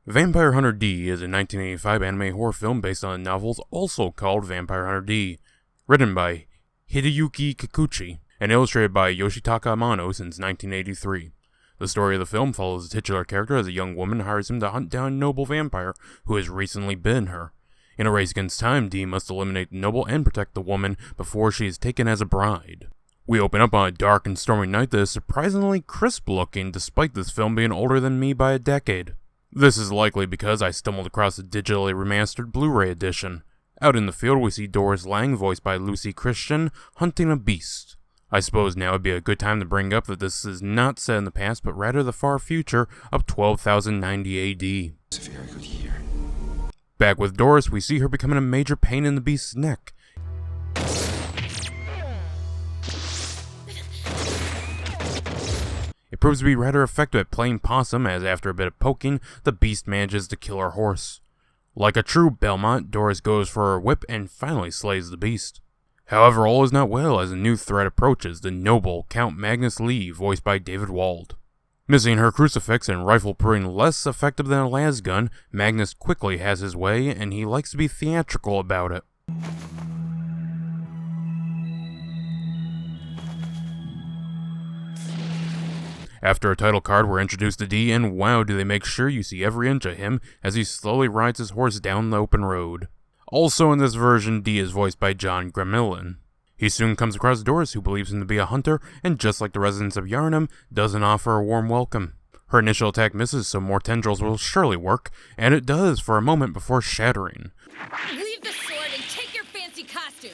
Vampire Hunter D is a 1985 anime horror film based on novels also called Vampire Hunter D, written by Hideyuki Kikuchi and illustrated by Yoshitaka Amano since 1983. The story of the film follows the titular character as a young woman hires him to hunt down a noble vampire who has recently bitten her. In a race against time, D must eliminate the noble and protect the woman before she is taken as a bride. We open up on a dark and stormy night that is surprisingly crisp looking despite this film being older than me by a decade. This is likely because I stumbled across the digitally remastered Blu-ray edition. Out in the field we see Doris Lang, voiced by Lucy Christian, hunting a beast. I suppose now would be a good time to bring up that this is not set in the past, but rather the far future of 12,090 AD. It's a very good year. Back with Doris, we see her becoming a major pain in the beast's neck. It proves to be rather effective at playing possum, as after a bit of poking, the beast manages to kill her horse. Like a true Belmont, Doris goes for her whip and finally slays the beast. However, all is not well as a new threat approaches, the noble Count Magnus Lee, voiced by David Wald. Missing her crucifix and rifle proving less effective than a las gun, Magnus quickly has his way, and he likes to be theatrical about it. After a title card, we're introduced to D, and wow, do they make sure you see every inch of him as he slowly rides his horse down the open road. Also in this version, D is voiced by John Gramillon. He soon comes across Doris, who believes him to be a hunter, and just like the residents of Yharnam, doesn't offer a warm welcome. Her initial attack misses, so more tendrils will surely work, and it does for a moment before shattering. Leave the sword and take your fancy costume!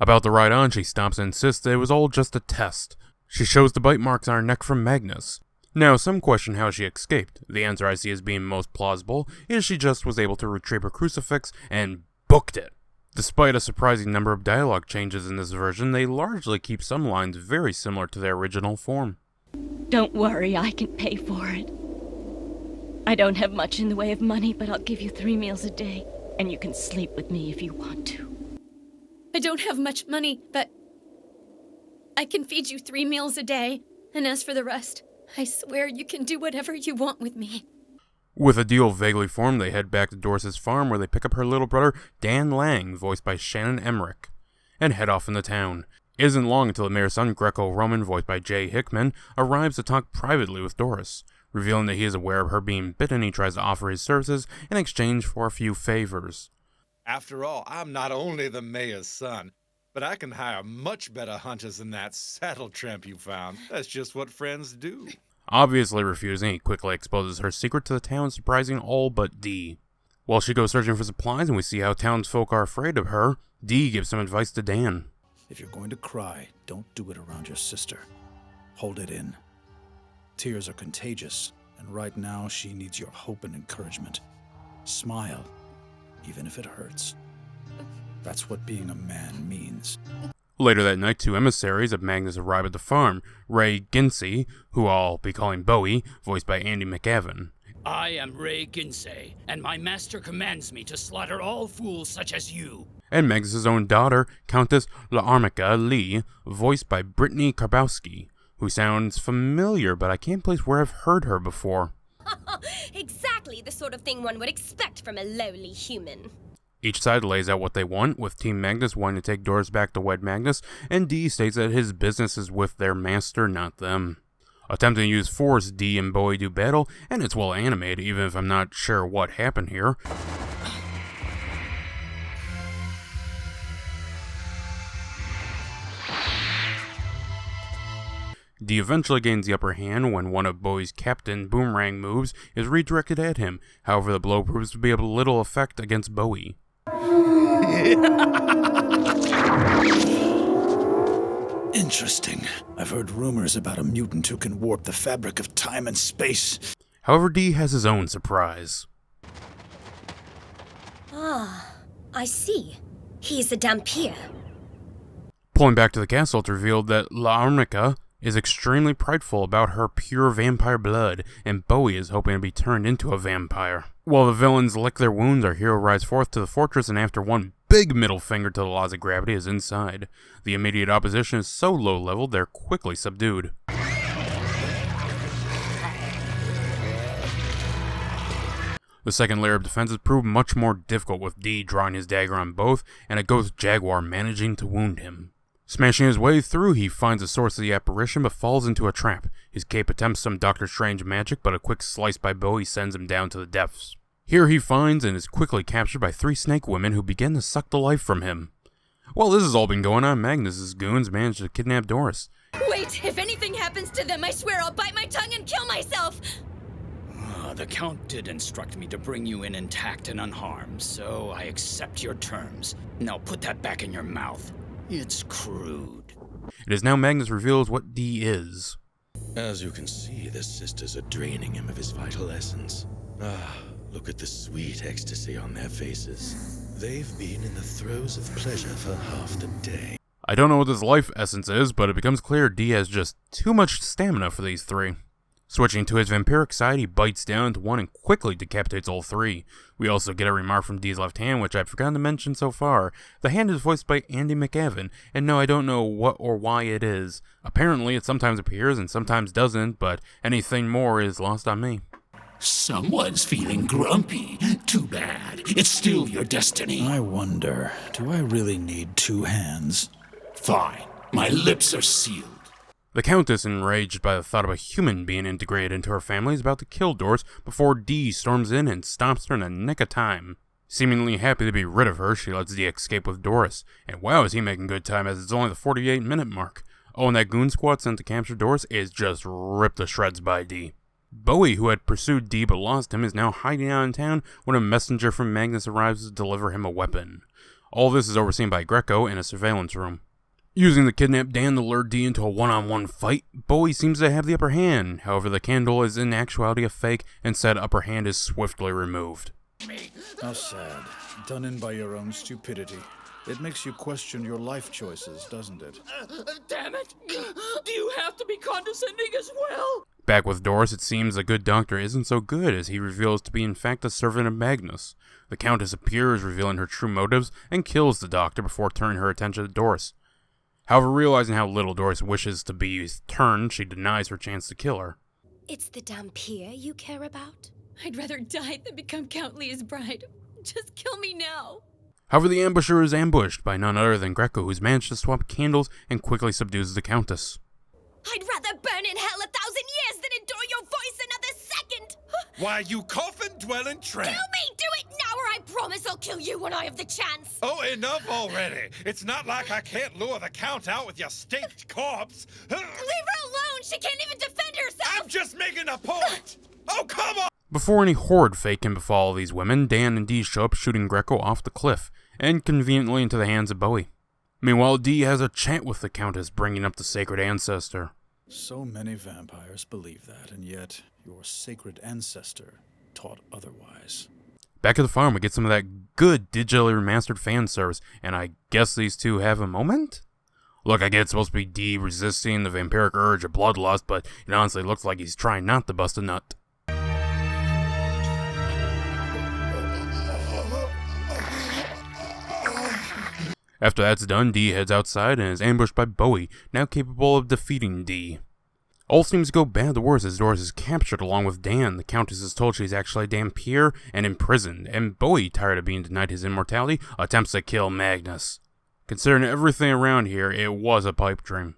About to ride on, she stops and insists that it was all just a test. She shows the bite marks on her neck from Magnus. Now, some question how she escaped. The answer I see as being most plausible is she just was able to retrieve her crucifix and booked it. Despite a surprising number of dialogue changes in this version, they largely keep some lines very similar to their original form. Don't worry, I can pay for it. I don't have much in the way of money, but I'll give you 3 meals a day, and you can sleep with me if you want to. I don't have much money, but I can feed you 3 meals a day, and as for the rest, I swear you can do whatever you want with me. With a deal vaguely formed, they head back to Doris's farm where they pick up her little brother, Dan Lang, voiced by Shannon Emmerich, and head off into town. It isn't long until the mayor's son, Greco-Roman, voiced by Jay Hickman, arrives to talk privately with Doris. Revealing that he is aware of her being bitten, he tries to offer his services in exchange for a few favors. After all, I'm not only the mayor's son, but I can hire much better hunters than that saddle tramp you found. That's just what friends do. Obviously refusing, he quickly exposes her secret to the town, surprising all but D. While she goes searching for supplies and we see how townsfolk are afraid of her, D gives some advice to Dan. If you're going to cry, don't do it around your sister. Hold it in. Tears are contagious, and right now she needs your hope and encouragement. Smile, even if it hurts. That's what being a man means. Later that night, 2 emissaries of Magnus arrive at the farm. Ray Ginsey, who I'll be calling Bowie, voiced by Andy McAvan. I am Ray Ginsey, and my master commands me to slaughter all fools such as you. And Magnus' own daughter, Countess L'Armica Lee, voiced by Brittany Karbowski, who sounds familiar, but I can't place where I've heard her before. Exactly the sort of thing one would expect from a lowly human. Each side lays out what they want, with Team Magnus wanting to take Doris back to wed Magnus, and D states that his business is with their master, not them. Attempting to use force, D and Bowie do battle, and it's well animated, even if I'm not sure what happened here. D eventually gains the upper hand when one of Bowie's Captain Boomerang moves is redirected at him. However, the blow proves to be of little effect against Bowie. Interesting. I've heard rumors about a mutant who can warp the fabric of time and space. However, D has his own surprise. Ah, I see. He's a Dampier. Pulling back to the castle, it's revealed that La Arnica is extremely prideful about her pure vampire blood, and Bowie is hoping to be turned into a vampire. While the villains lick their wounds, our hero rides forth to the fortress, and after one big middle finger to the laws of gravity is inside. The immediate opposition is so low-level, they're quickly subdued. The second layer of defenses proved much more difficult, with D drawing his dagger on both, and a ghost jaguar managing to wound him. Smashing his way through, he finds the source of the apparition, but falls into a trap. His cape attempts some Doctor Strange magic, but a quick slice by Bowie sends him down to the depths. Here he finds and is quickly captured by 3 snake women who begin to suck the life from him. While this has all been going on, Magnus's goons manage to kidnap Doris. Wait, if anything happens to them, I swear I'll bite my tongue and kill myself! The Count did instruct me to bring you in intact and unharmed, so I accept your terms. Now put that back in your mouth. It's crude. It is now Magnus reveals what D is. As you can see, the sisters are draining him of his vital essence. Look at the sweet ecstasy on their faces. They've been in the throes of pleasure for half the day. I don't know what this life essence is, but it becomes clear D has just too much stamina for these 3. Switching to his vampiric side, he bites down to one and quickly decapitates all 3. We also get a remark from D's left hand, which I've forgotten to mention so far. The hand is voiced by Andy McAvin, and no, I don't know what or why it is. Apparently, it sometimes appears and sometimes doesn't, but anything more is lost on me. Someone's feeling grumpy. Too bad. It's still your destiny. I wonder, do I really need 2 hands? Fine. My lips are sealed. The Countess, enraged by the thought of a human being integrated into her family, is about to kill Doris before D storms in and stomps her in the nick of time. Seemingly happy to be rid of her, she lets D escape with Doris, and wow, is he making good time as it's only the 48-minute mark. Oh, and that goon squad sent to capture Doris is just ripped to shreds by D. Bowie, who had pursued D but lost him, is now hiding out in town when a messenger from Magnus arrives to deliver him a weapon. All this is overseen by Greco in a surveillance room. Using the kidnapped Dan to lure D into a one-on-one fight, Bowie seems to have the upper hand. However, the candle is in actuality a fake, and said upper hand is swiftly removed. How sad. Done in by your own stupidity. It makes you question your life choices, doesn't it? Damn it! Do you have to be condescending as well? Back with Doris, it seems the good doctor isn't so good, as he reveals to be in fact a servant of Magnus. The Countess appears, revealing her true motives, and kills the doctor before turning her attention to Doris. However, realizing how little Doris wishes to be turned, she denies her chance to kill her. It's the Dampier you care about? I'd rather die than become Count Lea's bride. Just kill me now. However, the ambusher is ambushed by none other than Greco, who's managed to swap candles and quickly subdues the Countess. I'd rather burn in hell 1,000 years than endure your voice another second! Why, you coffin-dwelling tramp! Kill me! Do it now or I promise I'll kill you when I have the chance! Oh, enough already! It's not like I can't lure the Count out with your staked corpse! Leave her alone! She can't even defend herself! I'm just making a point! Oh, come on! Before any horrid fate can befall these women, Dan and Dee show up, shooting Greco off the cliff, and conveniently into the hands of Bowie. Meanwhile, Dee has a chat with the Countess, bringing up the sacred ancestor. So many vampires believe that, and yet your sacred ancestor taught otherwise. Back at the farm, we get some of that good digitally remastered fan service, and I guess these two have a moment? Look, I get it's supposed to be Dee resisting the vampiric urge of bloodlust, but it honestly looks like he's trying not to bust a nut. After that's done, Dee heads outside and is ambushed by Bowie, now capable of defeating Dee. All seems to go bad the worse as Doris is captured along with Dan. The Countess is told she's actually a Dampier and imprisoned, and Bowie, tired of being denied his immortality, attempts to kill Magnus. Considering everything around here, it was a pipe dream.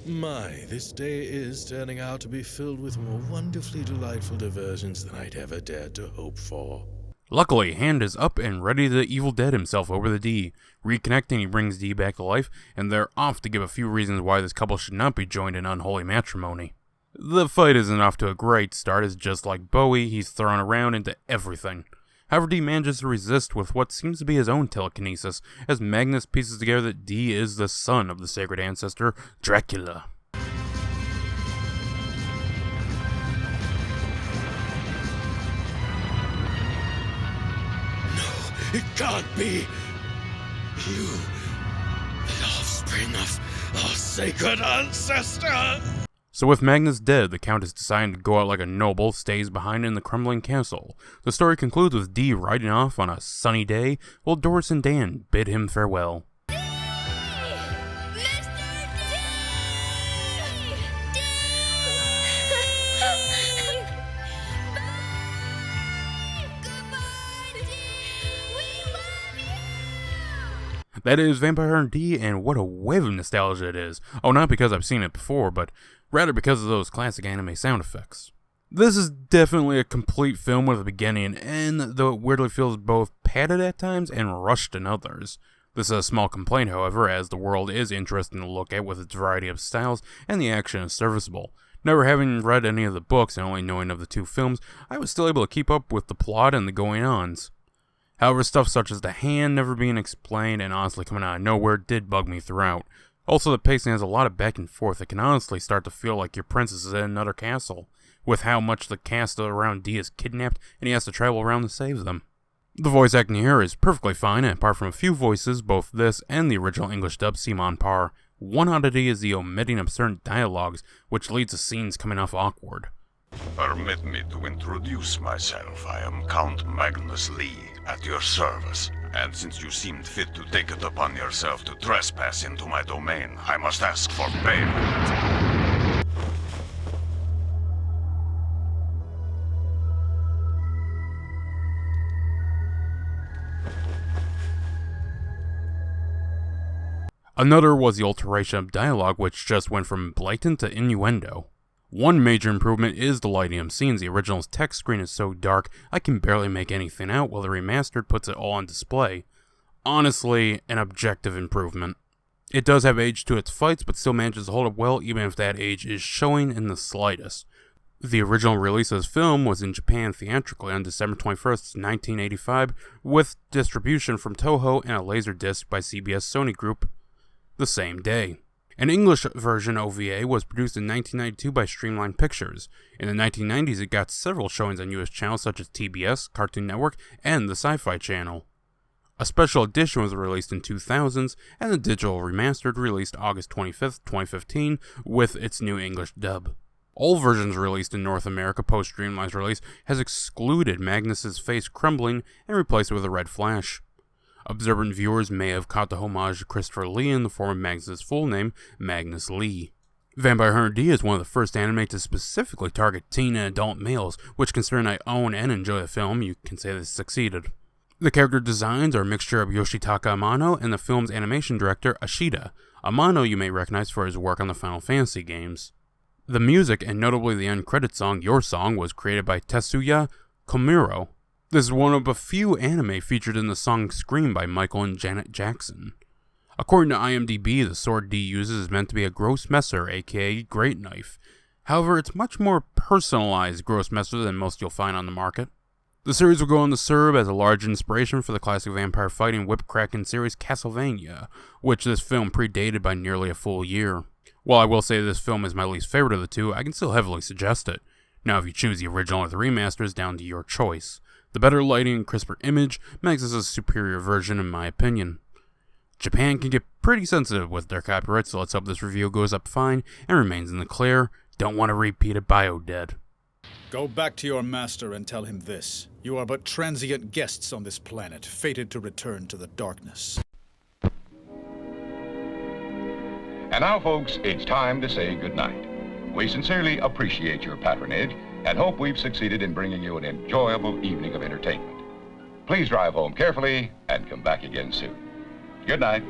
My, this day is turning out to be filled with more wonderfully delightful diversions than I'd ever dared to hope for. Luckily, Hand is up and ready to Evil Dead himself over the D. Reconnecting, he brings Dee back to life, and they're off to give a few reasons why this couple should not be joined in unholy matrimony. The fight isn't off to a great start, as just like Bowie, he's thrown around into everything. However, Dee manages to resist with what seems to be his own telekinesis, as Magnus pieces together that Dee is the son of the sacred ancestor, Dracula. It can't be. You, the offspring of our sacred ancestor. So with Magnus dead, the Countess deciding to go out like a noble stays behind in the crumbling castle. The story concludes with Dee riding off on a sunny day, while Doris and Dan bid him farewell. That is Vampire Hunter D, and what a wave of nostalgia it is. Oh, not because I've seen it before, but rather because of those classic anime sound effects. This is definitely a complete film with a beginning and end, though it weirdly feels both padded at times and rushed in others. This is a small complaint, however, as the world is interesting to look at with its variety of styles, and the action is serviceable. Never having read any of the books and only knowing of the two films, I was still able to keep up with the plot and the going-ons. However, stuff such as the hand never being explained and honestly coming out of nowhere did bug me throughout. Also, the pacing has a lot of back and forth that can honestly start to feel like your princess is in another castle, with how much the cast around Dee is kidnapped and he has to travel around to save them. The voice acting here is perfectly fine, and apart from a few voices, both this and the original English dub seem on par. One oddity is the omitting of certain dialogues, which leads to scenes coming off awkward. Permit me to introduce myself. I am Count Magnus Lee, at your service. And since you seemed fit to take it upon yourself to trespass into my domain, I must ask for payment. Another was the alteration of dialogue, which just went from blatant to innuendo. One major improvement is the lighting of scenes. The original's text screen is so dark, I can barely make anything out, while the remastered puts it all on display. Honestly, an objective improvement. It does have age to its fights, but still manages to hold up well, even if that age is showing in the slightest. The original release of this film was in Japan theatrically on December 21st, 1985, with distribution from Toho and a Laserdisc by CBS Sony Group the same day. An English version OVA was produced in 1992 by Streamline Pictures. In the 1990s, it got several showings on US channels such as TBS, Cartoon Network, and the Sci-Fi Channel. A special edition was released in 2000s, and the digital remastered released August 25th, 2015, with its new English dub. All versions released in North America post-Streamline's release has excluded Magnus's face crumbling and replaced it with a red flash. Observant viewers may have caught the homage to Christopher Lee in the form of Magnus's full name, Magnus Lee. Vampire Hunter D is one of the first anime to specifically target teen and adult males, which considering I own and enjoy the film, you can say this succeeded. The character designs are a mixture of Yoshitaka Amano and the film's animation director, Ashida. Amano you may recognize for his work on the Final Fantasy games. The music, and notably the end credit song, Your Song, was created by Tetsuya Komuro. This is one of a few anime featured in the song Scream by Michael and Janet Jackson. According to IMDb, the sword D uses is meant to be a gross messer, aka great knife. However, it's much more personalized gross messer than most you'll find on the market. The series will go on to serve as a large inspiration for the classic vampire fighting whip-cracking series Castlevania, which this film predated by nearly a full year. While I will say this film is my least favorite of the two, I can still heavily suggest it. Now if you choose the original or the remaster is down to your choice. The better lighting and crisper image makes this a superior version in my opinion. Japan can get pretty sensitive with their copyright, so let's hope this review goes up fine and remains in the clear. Don't want to repeat it BioDead. Go back to your master and tell him this. You are but transient guests on this planet, fated to return to the darkness. And now, folks, it's time to say goodnight. We sincerely appreciate your patronage and hope we've succeeded in bringing you an enjoyable evening of entertainment. Please drive home carefully and come back again soon. Good night.